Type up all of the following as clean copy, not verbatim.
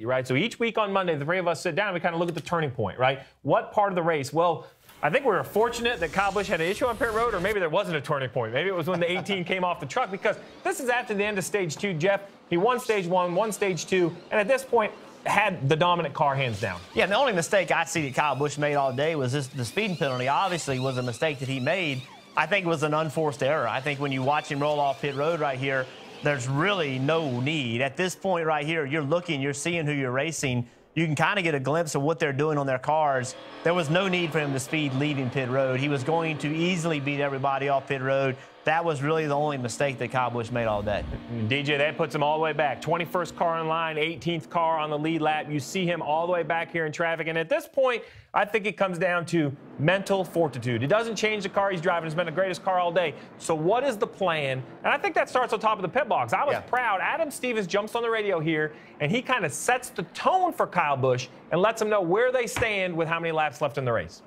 right? So each week on Monday, the three of us sit down and we kind of look at the turning point, right? What part of the race? Well, I think we were fortunate that Kyle Busch had an issue on pit road, or maybe there wasn't a turning point. Maybe it was when the 18 came off the truck, because this is after the end of stage 2, Jeff. He won stage 1, won stage 2, and at this point had the dominant car hands down. Yeah, the only mistake I see that Kyle Busch made all day was the speeding penalty. Obviously was a mistake that he made. I think it was an unforced error. I think when you watch him roll off pit road right here, there's really no need. At this point right here, you're looking, you're seeing who you're racing. You can kind of get a glimpse of what they're doing on their cars. There was no need for him to speed leaving pit road. He was going to easily beat everybody off pit road. That was really the only mistake that Kyle Busch made all day. DJ, that puts him all the way back. 21st car in line, 18th car on the lead lap. You see him all the way back here in traffic. And at this point, I think it comes down to mental fortitude. It doesn't change the car he's driving. It's been the greatest car all day. So what is the plan? And I think that starts on top of the pit box. I was proud. Adam Stevens jumps on the radio here, and he kind of sets the tone for Kyle Busch and lets him know where they stand with how many laps left in the race.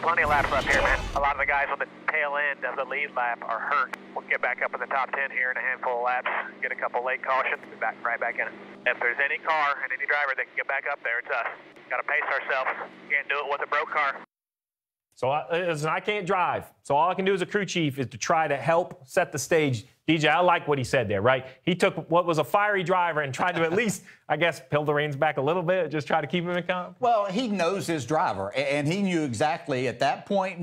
Plenty of laps up here, man. A lot of the guys on the tail end of the lead lap are hurt. We'll get back up in the top 10 here in a handful of laps, get a couple late cautions, be back right back in it. If there's any car and any driver that can get back up there, it's us. Got to pace ourselves. Can't do it with a broke car. So I can't drive. So all I can do as a crew chief is to try to help set the stage. DJ, I like what he said there, right? He took what was a fiery driver and tried to at least, I guess, peel the reins back a little bit, just try to keep him in calm. Well, he knows his driver, and he knew exactly at that point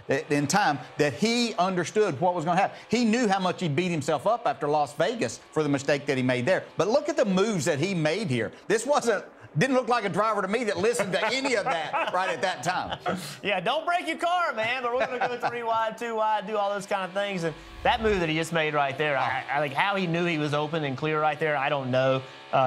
in time that he understood what was going to happen. He knew how much he beat himself up after Las Vegas for the mistake that he made there. But look at the moves that he made here. This didn't look like a driver to me that listened to any of that right at that time. Yeah, don't break your car, man, but we're going to go 3 wide, 2 wide, do all those kind of things. And that move that he just made right there, I like how he knew he was open and clear right there, I don't know.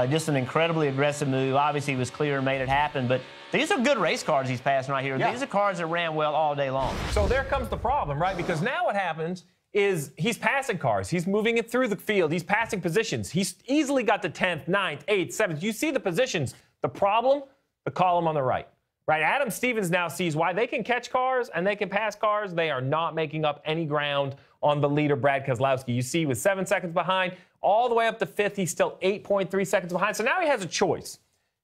Just an incredibly aggressive move. Obviously, he was clear and made it happen, but these are good race cars he's passing right here. Yeah. These are cars that ran well all day long. So there comes the problem, right? Because now what happens is he's passing cars. He's moving it through the field. He's passing positions. He's easily got the 10th, 9th, 8th, 7th. You see the positions. The problem, the column on the right. Right? Adam Stevens now sees why they can catch cars and they can pass cars. They are not making up any ground on the leader, Brad Keselowski. You see with 7 seconds behind, all the way up to 5th, he's still 8.3 seconds behind. So now he has a choice.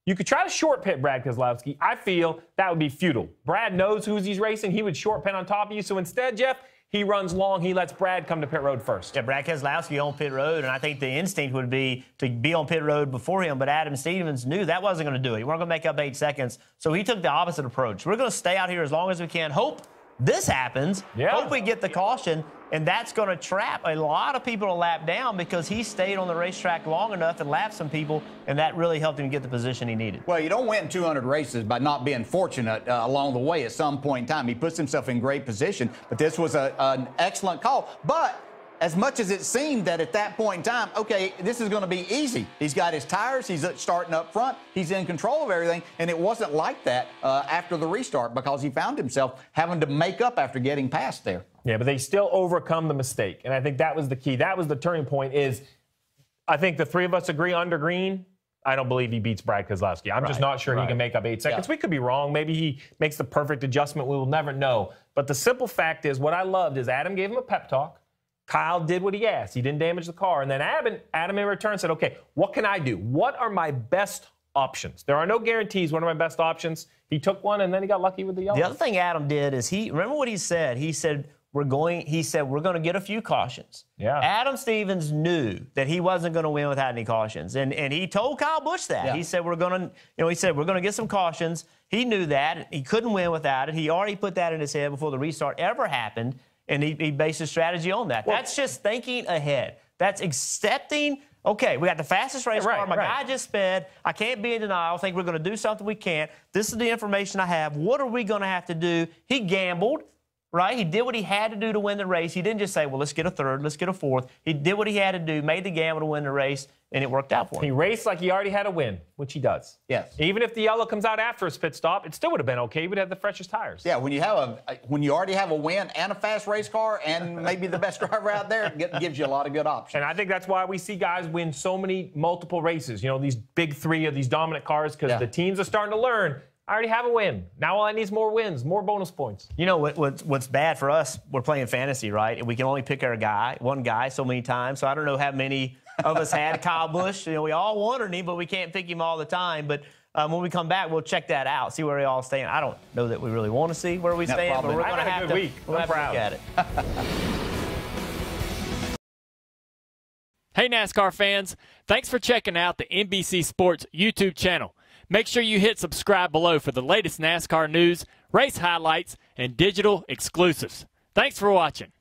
You could try to short pit Brad Keselowski. I feel that would be futile. Brad knows who he's racing. He would short pit on top of you. So instead, Jeff, he runs long. He lets Brad come to pit road first. Yeah, Brad Keselowski on pit road, and I think the instinct would be to be on pit road before him, but Adam Stevens knew that wasn't going to do it. He wasn't going to make up 8 seconds, so he took the opposite approach. We're going to stay out here as long as we can. Hope this happens. Yeah. Hope we get the caution, and that's going to trap a lot of people a lap down because he stayed on the racetrack long enough and lapped some people, and that really helped him get the position he needed. Well, you don't win 200 races by not being fortunate along the way at some point in time. He puts himself in great position, but this was an excellent call. But as much as it seemed that at that point in time, okay, this is going to be easy. He's got his tires. He's starting up front. He's in control of everything. And it wasn't like that after the restart because he found himself having to make up after getting past there. Yeah, but they still overcome the mistake. And I think that was the key. That was the turning point is I think the three of us agree under green. I don't believe he beats Brad Keselowski. I'm just not sure he can make up 8 seconds. Yeah. We could be wrong. Maybe he makes the perfect adjustment. We will never know. But the simple fact is what I loved is Adam gave him a pep talk. Kyle did what he asked. He didn't damage the car. And then Adam in return said, okay, what can I do? What are my best options? There are no guarantees. What are my best options? He took one, and then he got lucky with the yellow. The other thing Adam did is remember what he said? He said, we're going to get a few cautions. Yeah. Adam Stevens knew that he wasn't going to win without any cautions. And he told Kyle Busch that. Yeah. He said, we're going to get some cautions. He knew that. He couldn't win without it. He already put that in his head before the restart ever happened. And he based his strategy on that. Well, that's just thinking ahead. That's accepting, okay, we got the fastest race car. My guy just sped. I can't be in denial. I think we're going to do something we can't. This is the information I have. What are we going to have to do? He gambled, right? He did what he had to do to win the race. He didn't just say, well, let's get a third, let's get a fourth. He did what he had to do, made the gamble to win the race, and it worked out for him. He raced like he already had a win, which he does. Yes. Even if the yellow comes out after his pit stop, it still would have been okay. He would have the freshest tires. Yeah, when you already have a win and a fast race car and maybe the best driver out there, it gives you a lot of good options. And I think that's why we see guys win so many multiple races. You know, these big three of these dominant cars because the teams are starting to learn. I already have a win. Now all I need is more wins, more bonus points. You know what's bad for us? We're playing fantasy, right? And we can only pick one guy so many times. So I don't know how many of us had. Kyle Busch, we all wanted him, but we can't pick him all the time. But when we come back, we'll check that out, see where we all stand. I don't know that we really want to see where we stand, but we're going to have to look at it. Hey, NASCAR fans, thanks for checking out the NBC Sports YouTube channel. Make sure you hit subscribe below for the latest NASCAR news, race highlights, and digital exclusives. Thanks for watching.